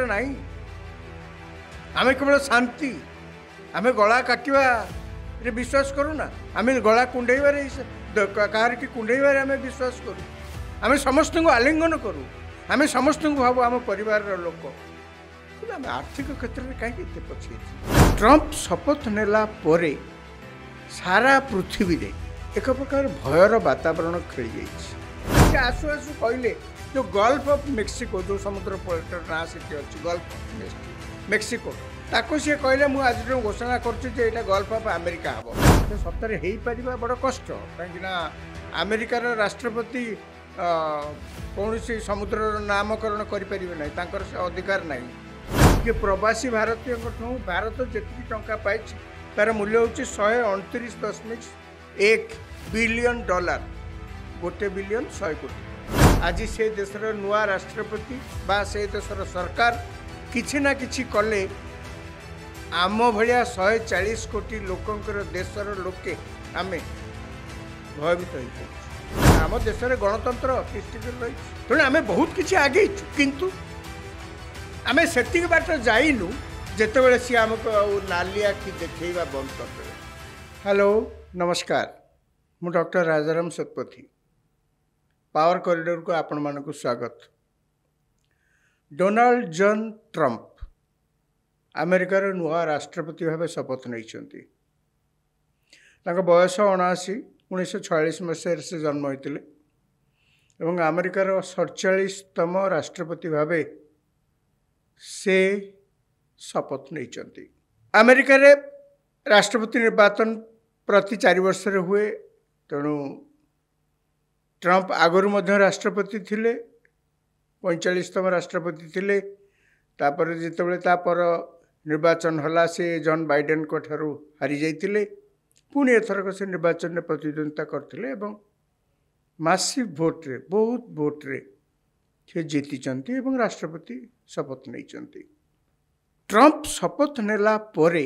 नहीं। आम केवल शांति आम गला काटवा विश्वास करूना। आम गला कुंडेबार कहार की कुंडेबार आम विश्वास करूँ। आम समस्त को आलिंगन करूँ। आम समस्त को भाव आम परिवार लोक आम आर्थिक क्षेत्र में कहीं पछे। ट्रंप शपथ नेला परे सारा पृथ्वी रे एक प्रकार भयर वातावरण खेली जाइए। आसु आसु कहले जो गल्फ ऑफ मेक्सिको जो समुद्र पलटर ना से गल्फ ऑफ मेक्सिको ताको सी कहले मुझे आज घोषणा कर गल्फ ऑफ अमेरिका हम सतरे हो पार बड़ कष्ट कहीं अमेरिकार राष्ट्रपति कौन सी समुद्र नामकरण करें से अधिकार ना कि प्रवासी भारतीय भारत जी टंका पाई तार मूल्य हूँ 129.1 बिलियन डॉलर 1 बिलियन 100 कोटी। आज से देशर नुआ राष्ट्रपति बा से देशर सरकार किछि ना किछि कले आम भाया 140 कोटी लोकंकर देशर लोके आमे भयभीत हो। आम देशर गणतंत्र रही तेणु आम बहुत किछि आगे किंतु आमे सेतिक बाट जाइनु जेतेबेले सी आमको नाली आखि देखा बंद कर। हेलो नमस्कार, मु doctor Rajaram Satpathy power corridor को आपण मानक स्वागत। डोनाल्ड जॉन ट्रंप अमेरिकार नुआ राष्ट्रपति भाव शपथ नहीं। बयस 1946 मसीह से जन्म होते और अमेरिकार 47तम राष्ट्रपति भाव से शपथ नहीं। अमेरिका रे राष्ट्रपति निर्वाचन प्रति 4 वर्ष हुए तेणु ट्रंप आगुरी मध्य राष्ट्रपति थिले 45तम राष्ट्रपति थिले। तापर जितेबाला तापर निर्वाचन होला से जॉन बाइडेन को ठारू हारी जाइतिले। पुणी एथरक से निर्वाचन में प्रतिद्वंदिता करथिले एवं मासिव भोट रे बहुत भोट रे से जीतिचंती एवं राष्ट्रपति शपथ नहीं। ट्रंप शपथ नेला परे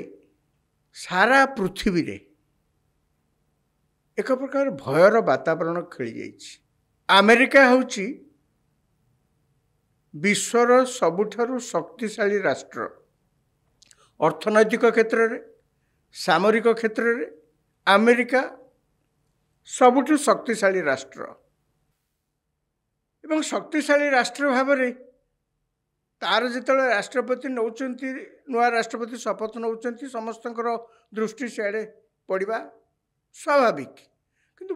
सारा पृथ्वी रे एक प्रकार भयर वातावरण खेली जाइए। अमेरिका होची विश्वर सबुठारु शक्तिशाली राष्ट्र। अर्थनैतिक क्षेत्र रे सामरिक क्षेत्र रे अमेरिका सबुठु शक्तिशाली राष्ट्र एवं शक्तिशाली राष्ट्र भाव में तार जिते राष्ट्रपति नौचंती नुआ राष्ट्रपति शपथ नौचंती समस्त दृष्टि सियाड़े पड़ा स्वाभाविक किंतु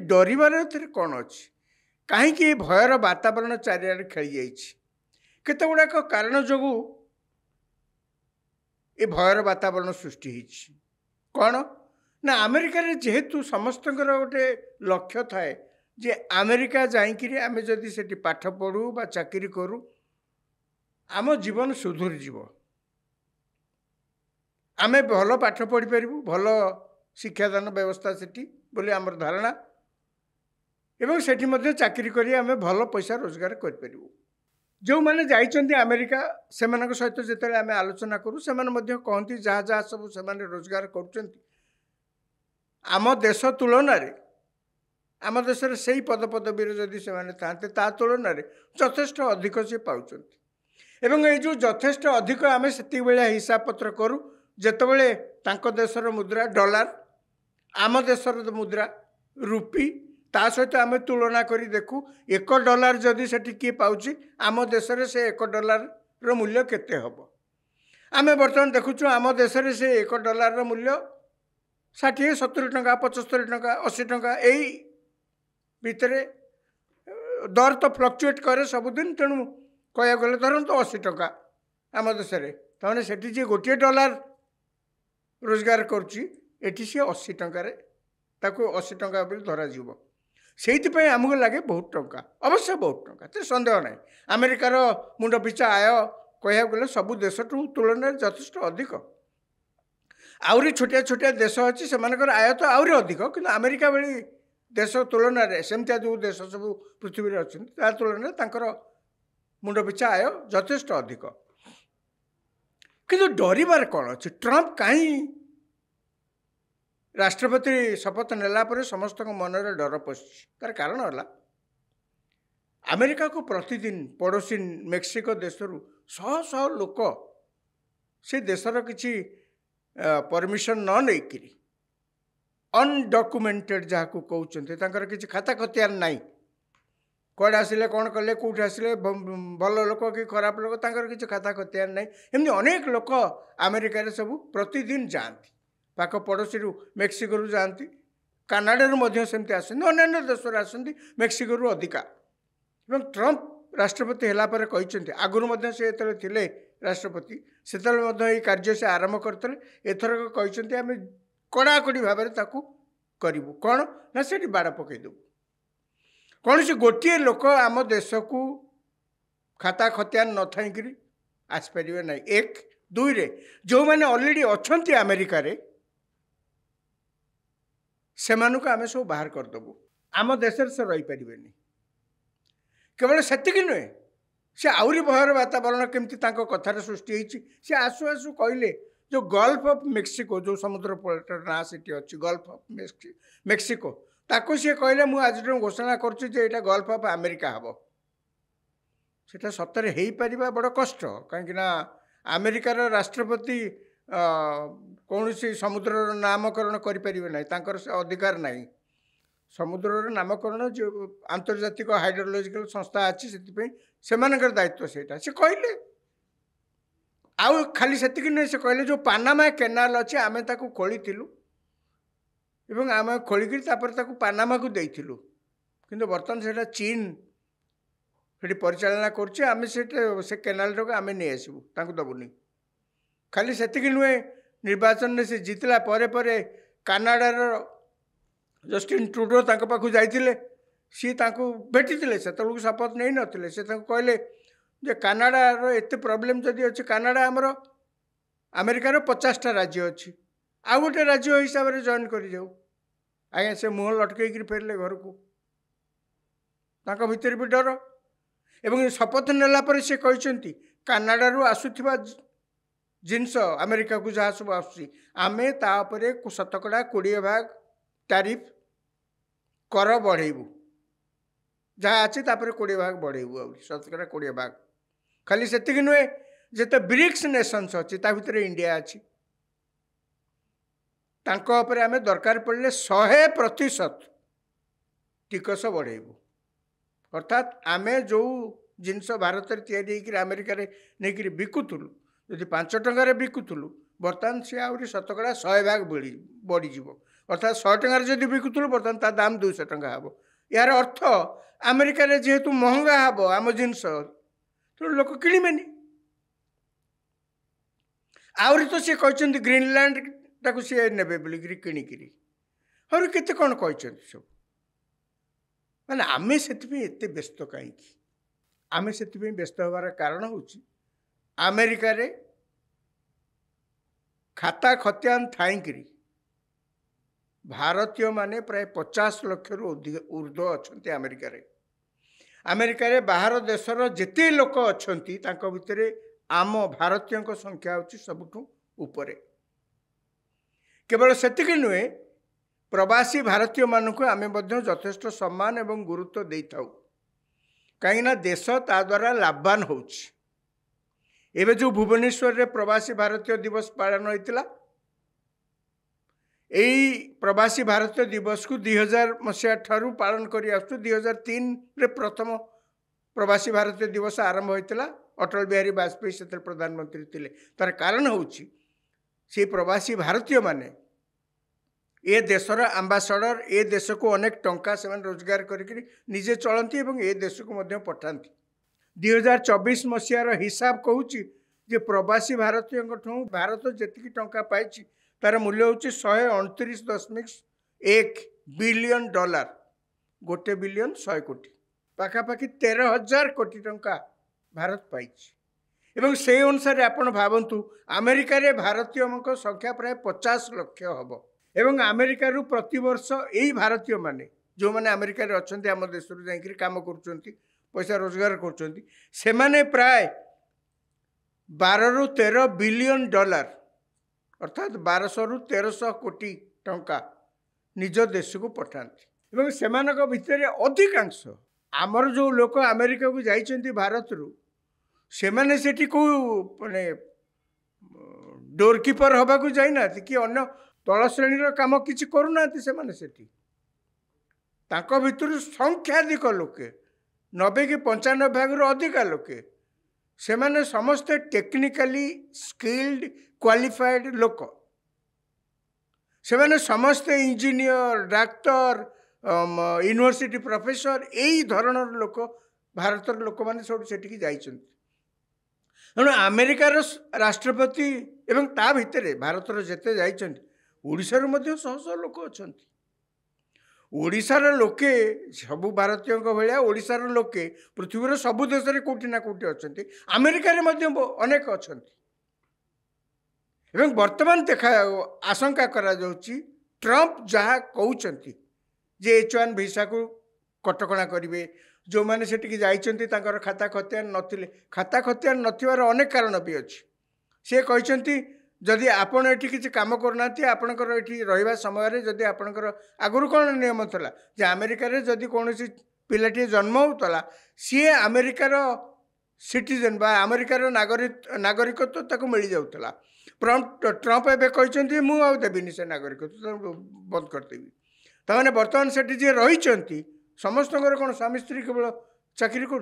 डरबार कौन अच्छी कहीं भयर वातावरण चारिआडे खेली जाइए। केते गुड़ाक कारण जो ये भयर वातावरण सृष्टि होती कौन ना अमेरिका रे जेहेतु समस्त गोटे लक्ष्य थाए जे अमेरिका जाइकिरी आमे जदि सेठी पाठ पढ़ू बा चाकरी करूँ आम जीवन सुधुरी जीव। आमे भल पाठ पढ़ी पारिबु भल शिक्षादान व्यवस्था सेठी बोली आमर धारणा एवं सेठी मध्य चाकरी करी आमे भल पैसा रोजगार कर परिबु। जो माने जाइचंती अमेरिका सेमानक सहित जेतेले आमे आलोचना करू सेमाने मध्य कहंती जहाँ जहाँ सब सेमाने रोजगार करूचंती आम देश तुलन रे आम देश से ही पद पदवी जदि से थाते ता तुलन में यथेष्ट अधिक से पाउचंती एवं ये जो यथेष्ट अधिक आम से भाया हिसाब पत्र करूँ जितेबले देशर मुद्रा डॉलर आम देशर मुद्रा रुपी ता सहित आम तुलना करी देखू $1 जदि से किए पाउची आम देश से $1 रो मूल्य केते हबो। आम बर्तमान देखुचु आम देश से $1 मूल्य 60-70 टंका 75 टंका 80 टंका यही भितर दर तो फ्लक्चुएट करे सबुदिन। तेणु कह गले धरत 80 टंका आम देश में से जी $1 रोजगार करुच्ची सी 80 टंकार 80 टंका धरा से आमको लगे बहुत टंका अवश्य बहुत टंका तो सन्देह ना। अमेरिकार मुंड पिछा आय कह गले सबू देश तुलन में यथेष्ट अधिक। आउरी छोटिया छोटिया देश अच्छी से आय तो आहरी अधिक कि अमेरिका भली देश तुलन में सेमतिया जो देश सब पृथ्वी अच्छा तुलन में मुंड पिछा आय यथेष्ट अधिक किंतु डरबार कौन अच्छे। ट्रंप कहीं राष्ट्रपति शपथ नेला पर समस्त मन में डर पशि तार कारण है अमेरिका को प्रतिदिन पड़ोसी मेक्सिको देशरू शह शह लोक से देशर किसी परमिशन न नहीं अनडॉक्यूमेंटेड जहाँ को कहते किसी खाता खतियान नाई कौड़े आसिले कौन कले कौटे आसिले भल लोक कि खराब लोक तांकर किसी खाता खतियान नाई एमती अनेक लोक अमेरिका रे सब प्रतिदिन जाती पाख पड़ोसी मेक्सिको जाती कानाडा सेमती आसती अन्य देश आसती मेक्सिको अधिका एवं ट्रंप राष्ट्रपति है कहते आगुरी से थे राष्ट्रपति से कार्य से आरंभ करते एथरक कहते आम कड़ाकड़ी भाव में करूँ कौन ना से बाड़ पकईदेव कौन से गोटे लोक आम देश को खाता खतियान न थी आसपारे ना एक दुई रे जो मैंने ऑलरेडी अच्छा अमेरिका रे से आम सब बाहर करदेबू आम देश से रही पारे केवल से नुहे से आहरी भयर वातावरण केमती कथार सृष्टि होती सी आसु आसु कहले जो गल्फ ऑफ मेक्सिको जो समुद्र पलटर ना से अच्छी गल्फ ऑफ मेक्सिको ताको सी कहले मुझे आज घोषणा करुँचा गल्फ ऑफ अमेरिका हम सेटा सतरे हो पार बड़ कष्ट कहीं अमेरिकार राष्ट्रपति कौन सी समुद्र नामकरण करें ना से अधिकार नहीं समुद्र नामकरण जो आंतर्जातिक हाइड्रोलॉजिकल संस्था अच्छी से दायित्व से कहले आउ खाली से नहीं से कहले जो पानामा केनाल अच्छे आम ताकू खोलीलु एवं आम खोलिक पानामा को देलु किंतु बर्तमान से चीन से परिचालना करें से केनाल टाक आम नहीं आसबू दबुनी खाली से नुहे निर्वाचन में से जीतला परे कानाडार जस्टिन ट्रुडो पाखु जाइए सी भेटी से शपथ नहीं नथिले से कहले जे कानाडार एत प्रोब्लेम जदि अच्छे कानाडा आमर अमेरिकार 50टा राज्य अच्छी आ गोटे राज्य हिसाब से जॉइन कर जाऊ आज्ञा से मुह लटकई फेरले घर को भितर भी डर एवं शपथ नेला पर से कहते कानाडारू आसुथिबा जिनस अमेरिका को जहाँ सब आमे तापरे शतकड़ा 20% टैरिफ कर बढ़ेबू जहाँ अच्छे 20% बढ़ेबू आ शतकड़ा 20% खाली से नुहे जिते ब्रिक्स नेशंस अच्छी भितर इंडिया अच्छी आम दरकार पड़े 100% टिकस बढ़ेबू अर्थात आमे जो जिनस भारत में अमेरिका नहीं बिकुलु यदि 5 टंकार बिकुलु बर्तमान सी आहरी शतकड़ा 100% बढ़ीज अर्थात 100 टंकार जब बिकुलु बर्तमान ता दाम 200 टंका हम यार अर्थ अमेरिका रे जेहेतु महंगा हम आम जिनस तो लोक किणवेनि आहरी तो सी कहते ग्रीनलैंड टाक सी ने बोलिक किणिकी और केते कौन कहते सब माने आमे से व्यस्त कहीं आम से व्यस्त हबार कारण हूँ अमेरिका रे खाता खतियान थाईकरी भारतीय माने प्राय 50 लाख ऊर्ध्व अच्छा अमेरिका रे बाहर देशर जेते लोक अच्छा भितर आम भारतीय संख्या हूँ सबुठू उपरे केवल से नुहे प्रवासी भारतीय मानक आम यथेष्ट सम्मान एवं गुरुत्व दे था कहीं देश ता द्वारा लाभवान हो जो भुवनेश्वर रे प्रवासी भारतीय दिवस पालन होता यही प्रवासी भारतीय दिवस को 2000 मसीहा ठारू पालन कर 2003 रे प्रथम प्रवासी भारतीय दिवस आरंभ होता अटल बिहारी वाजपेयी से प्रधानमंत्री थे तार कारण हूँ से प्रवासी भारतीय माने ए देशर आंबासाडर ए देश को अनेक टंका से रोजगार करके निजे चलती एवं ए देश को मध्य पठाती 2024 मसीहार हिसाब कहूँ जे प्रवासी भारतीय भारत जी टंका पाई तार मूल्य हूँ 129.1 बिलियन डॉलर 1 बिलियन 100 कोटी पाखापाखि 13,000 कोटी टंका भारत पाई एवं से अनुसार आपण भावतु अमेरिका रे भारतीय संख्या प्राय 50 लाख हम एवं अमेरिका रु प्रति वर्ष यही भारतीय माने जो माने अमेरिका रे अछंती आम देश रु जाई काम करुचंती पैसा रोजगार करुचंती से माने प्राय 12 रु 13 बिलियन डॉलर अर्थात 1200 रु 1300 कोटी टंका निज देश को पठाती एवं सेमानक भितर अधिकांश आमर जो लोक अमेरिका को जाइछंती भारत रु ସେମାନେ सेठी को माने डोरकीपर हवा को जाइना कि अन्य तल श्रेणीर काम किसी करूना सेठी तांको भितर संख्याधिक लोके 90 कि 95 भाग अधिका लोके से माने समस्ते टेक्निकली स्किल्ड क्वालिफाइड लोक से माने समस्ते इंजीनियर डाक्तर यूनिवर्सिटी प्रोफेसर यही धरणर लोक भारतर लोक मैंने सब सेठी जाइछन्ति तेणु अमेरिकार राष्ट्रपति एवं ता भितर भारतर जेते जाइछन्ति ओडिशार मध्य शह शह लोक अछन्ति ओडिशार लोके सबु भारतीय भाया ओडिशार लोके पृथ्वीर सबु देश में कोटि ना कोटि अछन्ति अमेरिका रे मध्य अनेक अछन्ति एवं वर्तमान देखा आशंका करा जाउची ट्रंप जहाँ कहउछन्ति जे H1 वीसा को कटकणा करिवे जो मैंने सेठी जाइछन्ति तांकर खाता खतियान नथिले खाता खतियान नथिवार अनेक कारण भी अछि से कहइछन्ति जदि आपण एठी किसी काम करनाती आपणकर एठी रहिबा समय रे जदि आपणकर आगुरु कोन नियम थला जे अमेरिका रे जदि कोनोसी पिलाटी जन्म होतला सी अमेरिकार सिटीजन बा अमेरिकार नागरिकत्व ताको मिल जाउतला ट्रंप एबे कहइछन्ति मु आ देबिनी से नागरिकत्व बंद करदेबी ताने वर्तमान सेठी जे रहिछन्ति समस्त कौन स्वामी स्त्री केवल चाकरी कर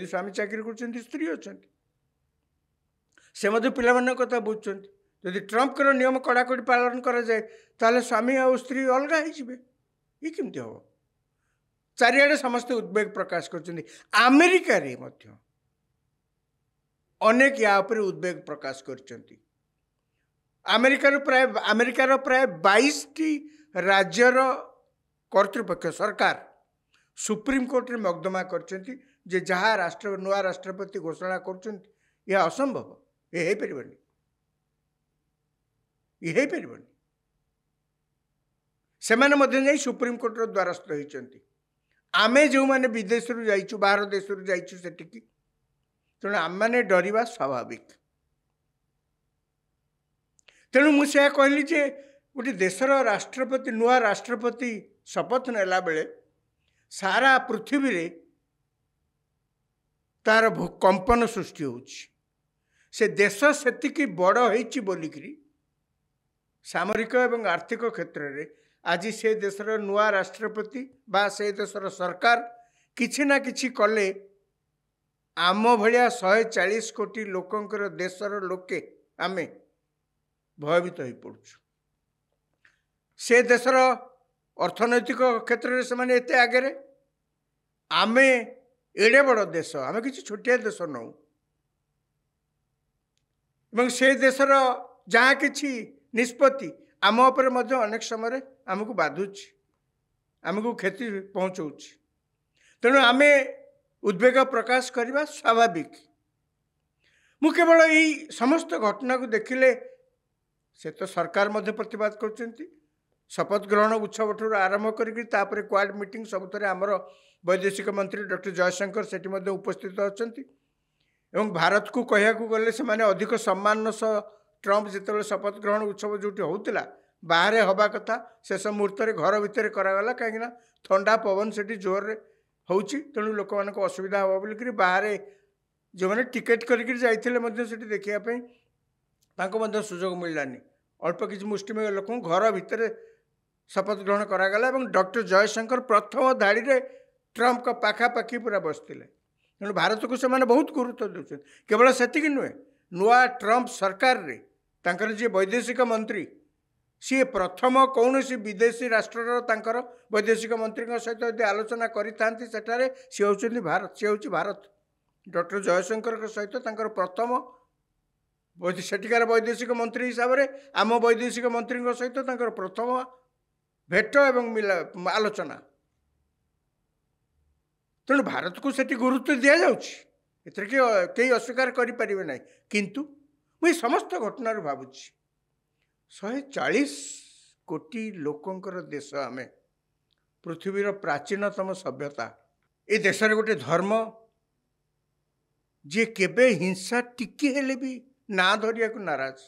स्वामी चाकरी कर स्त्री अच्छा से पिला कथा बुझुं जदि ट्रंप नियम कड़ाकड़ी पालन कराए ताले स्वामी आ स्त्री अलग ये केमती हम चारिआडे समस्ते उद्वेग प्रकाश कर अमेरिका रे मध्य अनेक या उद्वेग प्रकाश कर अमेरिकार प्राय 22 राज्यर कर्तृपक्ष सरकार सुप्रीम कोर्ट रे मकदमा करछन्ति जे जहाँ नुआ राष्ट्रपति घोषणा करछन्ति यह असंभव ये हो पारिबनी ये हो पारिबनी सेमाने मध्य जाई सुप्रीम कोर्ट रो द्वारस्थ होइछन्ति आमे जो माने विदेश रु जाइछु बाहर देश रु जाइछु सेटिकी तेणु आम माने डरिबा स्वाभाविक तेणु मुझे कहली जे गोटे देशर राष्ट्रपति नुआ राष्ट्रपति शपथ नेला बेले सारा पृथ्वी रे तार भूकंपन सृष्टि होछि से देश सेतिकी बड़ होइछि बोलिकरी सामरिक एवं आर्थिक क्षेत्र रे आज से देशर नुआ राष्ट्रपति बा से देशर सरकार किछि ना किछि कले आम भलिया 140 कोटी लोकंकर देशर लोके आमे भयभीत हो पड़छु से देशर अर्थनैतिक क्षेत्र में से एते आगे आमे एडे बड़ देश आमे किसी छोटिया देश नौ एवं से देशर जहाँ किछि निष्पत्ति आम उपर मध्य अनेक समय आमको बाधुछि आमको क्षति पहुँचाऊछि तेणु आमे उद्वेग प्रकाश करवा स्वाभाविक मु केवल यही समस्त घटना को देखिले से तो सरकार मध्य प्रतिवाद करछन्ति शपथ ग्रहण उत्सव ठूर आरंभ कर क्वाड मीटिंग सबुथ आमर वैदेशिक मंत्री डॉक्टर जयशंकर सेठी मध्य उपस्थित अछन्ति एवं भारत को कहया गले से माने अधिक सम्मान सह ट्रंप जिते शपथ ग्रहण उत्सव जो होता बाहर हवा कथा शेष मुहूर्त घर भितर करागला कहीं ठंडा पवन से जोर होची तेणु लोक मान असुविधा हम बोलिक बाहर जो मैंने टिकेट करके देखा सुजोग मिललानी अल्प किसी मुष्टिमेय लोक घर भितर शपथ ग्रहण करागला डॉक्टर जयशंकर प्रथम धाड़ी रे ट्रंप का पाखापाखि पूरा बसते तेणु भारत को से बहुत गुरुत्व दे केवल से नुहे नुआ ट्रंप सरकार रे तांकर जी वैदेशिक मंत्री सी प्रथम कौन सी विदेशी राष्ट्र वैदेशिक मंत्री सहित यदि आलोचना करें सी हूँ भारत सी हूँ भारत डॉक्टर जयशंकर सहित प्रथम सेठिकार वैदेशिक मंत्री हिसाब से आम वैदेशिक मंत्री सहित प्रथम भेट एवं आलोचना तेणु भारत को सेठी गुरुत्व दि जाऊँगी कई अस्वीकार करें ना किंतु मुझे समस्त घटना भावुँ 140 कोटी लोकंकर देश आमे पृथ्वीर प्राचीनतम सभ्यता ए देश गोटे धर्म जे केबे हिंसा टिके हेले भी ना धरिया को नाराज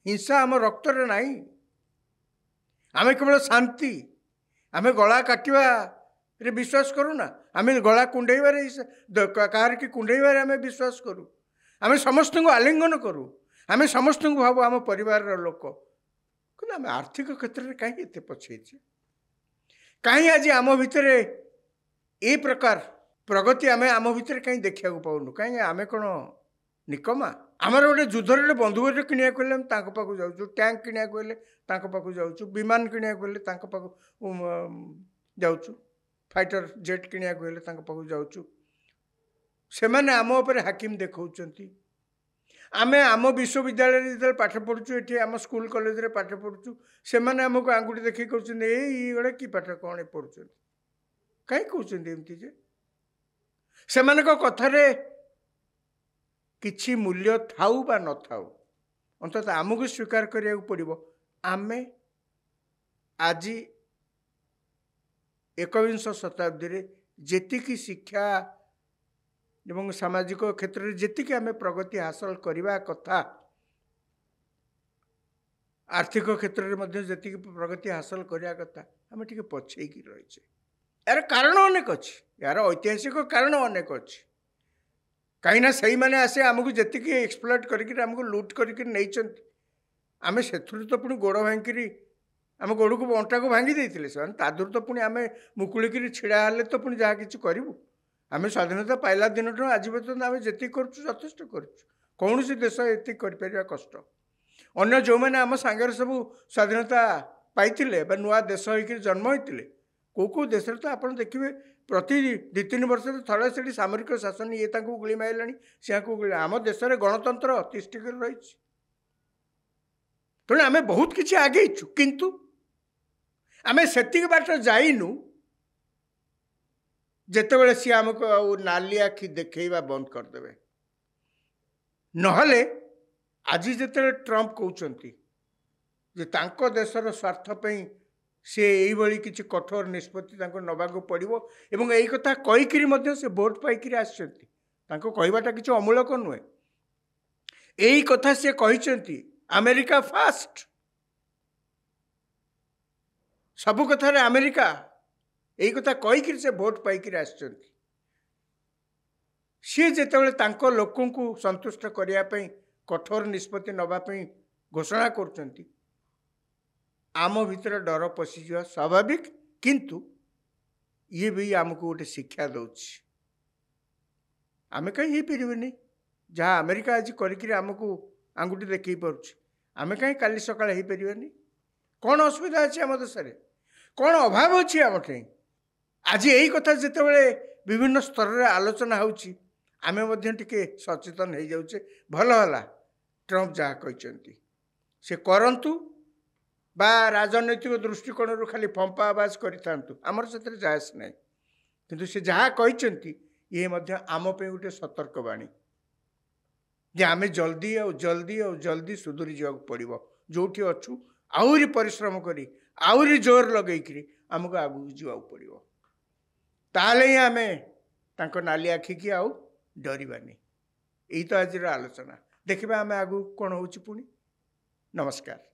हिंसा आम रक्त रे नहीं आमे केवल शांति आमे गला काटिवा रे विश्वास करूना आम गला कुंडेबार कहार कि कुंडेबार आम विश्वास करूँ आम समस्त को आलिंगन करूँ आम समस्त को भाव आम परिवार लोक कि आम आर्थिक क्षेत्र में कहीं एत पछे कहीं आज आम भितर ए प्रकार प्रगति आम आम भितर कहीं देखा पाऊनु कहीं आम कौन निकमा आमर गोटे युद्धर बंधुक किणा को पाक जाऊँ टैंक किणा को पाक जाऊँ विमान किणा को जाऊँ फाइटर जेट किणा को पाक जाऊँ से मैंने आम उपर हाकिम देखा आम आम विश्वविद्यालय जो पाठ पढ़ुचु ये आम स्कूल कॉलेज रे पाठ पढ़ुचु से मैंने आमको आंगुठी देखिए कहते कि पाठ कौन पढ़ुं कहीं कहते एमती जे से कथार किछि मूल्य थाऊ बा न थाऊ अंततः आमको स्वीकार करिया पड़िबो आमे आज एकविंश शताब्दी रे जेतिकी शिक्षा एवं सामाजिक क्षेत्र में जेतिकी आमे प्रगति हासिल करबा कथा आर्थिक क्षेत्र में मध्य जेतिकी प्रगति हासिल करबा कथा आमे टिके पछेकी रहिछे यार कारण अनेक अच्छी यार ऐतिहासिक कारण अनेक अच्छी कहीं से मैंने आसे आमको जी एक्सप्लॉइट करके लुट करके आम से तो पुणी गोड़ भांगी आम गोड़ को अंटा को भांगी देते से तादूर तो पुणी आम मुकुलिकी छिड़ा हेले तो पुणी जहाँ कि करूँ आम स्वाधीनता पाइला दिन आज पर्यटन आम जी करेष्ट कौन सी देश ये कर कष्ट अन्य जो मैंने आम सांगे सब स्वाधीनता पाई नुआ देश होकर जन्म होते कौ देश तो आप देखिए प्रति 2-3 वर्ष थोड़े से सामरिक शासन ये गुली मारा सी गुली आम देश में गणतंत्र तिष्ठिक रही तेणु आम बहुत किसी आगेचु किंतु आम से बाट जाइनु जिते सी आमको नाली आखि देखा बंद करदे नहले आज जिते ट्रंप कहते देशर स्वार्थपाई सी यही किसी कठोर निष्पत्ति नवाक पड़ो एवं यही कथा कहीकि से भोट पाई आसबाटा किसी अमूलक नुहे यही कथा सी कहते अमेरिका फास्ट सबु कथार अमेरिका यही कथा कहीकि से भोट पाई आस सी जिते लोक संतुष्ट करने कठोर निष्पत्ति नवाई घोषणा कर आम भीतर डर पशिजा स्वाभाविक किंतु ये भी आमको गोटे शिक्षा दौर आम कहीं पारे जहाँ अमेरिका आज करमको आंगुठी देख पार्छ आम कहीं काली सकाल हो पारे कौन असुविधा अच्छी आम देश में कौन अभाव अच्छी आम ठाई आज यही कथा जिते विभिन्न स्तर में आलोचना होमें सचेतन हो जाऊे भल है ट्रंप जहाँ कहते से करंतु बा राजनैतिक दृष्टिकोण खाली फंपा आवाज करमर से जायस ना किंतु से जहाँ कहते ये आम पे गोटे सतर्कवाणी जे आम जल्दी जल्दी सुधरी जा पड़ो जो अच्छु आहरी परिश्रम करी आहरी जोर लगे आमको आगू जावाक पड़ो ताले ही आम नाली आखिकी आउ डरबानी यही तो आज आलोचना देखा आम आगू कौन हो पुणी नमस्कार।